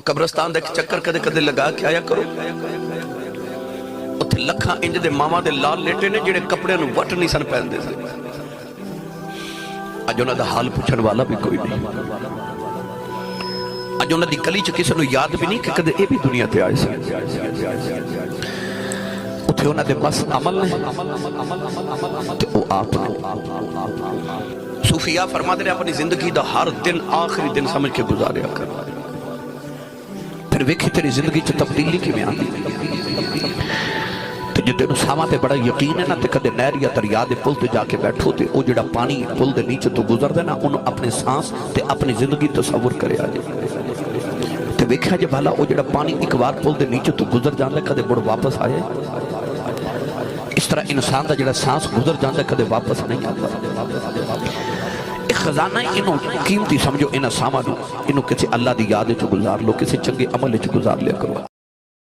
قبرستان دے چکر کدے کدے لگا کے آیا کرو. اتھے لکھاں انج دے ماما دے لال لیٹے نے جڑے کپڑے نو وٹ نہیں سن پہندے سن. اج انہاں دا حال پوچھن والا بھی کوئی نہیں. اج انہاں دی گلی چ کسے نو یاد بھی نہیں کہ کدے اے بھی دنیا تے آئے سن. اتھے انہاں دے بس عمل نے تے او آپ نے. صوفیاء فرماتے ہیں اپنی زندگی دا ہر دن آخری دن سمجھ کے گزاریا کر. پھر ویکھی تیری زندگی چ تبدیلی کی میں آتی. تو جدے نو ساواں تے بڑا یقین ہے نا تے کدے نہر یا دریا دے پل تے جا کے بیٹھو تے او جڑا پانی پل دے نیچے تو گزردا نا اونوں اپنے سانس تے اپنی زندگی تصور کریا جے. تے ویکھیا جے بھلا او جڑا پانی ایک بار پل دے نیچے تو گزر جاندا کدے مڑ واپس آئے. اس طرح انسان دا جڑا سانس گزر جاندا کدے واپس نہیں آتا. ایک خزانہ انہوں قیمتی سمجھو انہاں سامان انہوں کسی اللہ دی یاد چ گزار لو، کسی چنگے عمل چ گزار لیا کرو.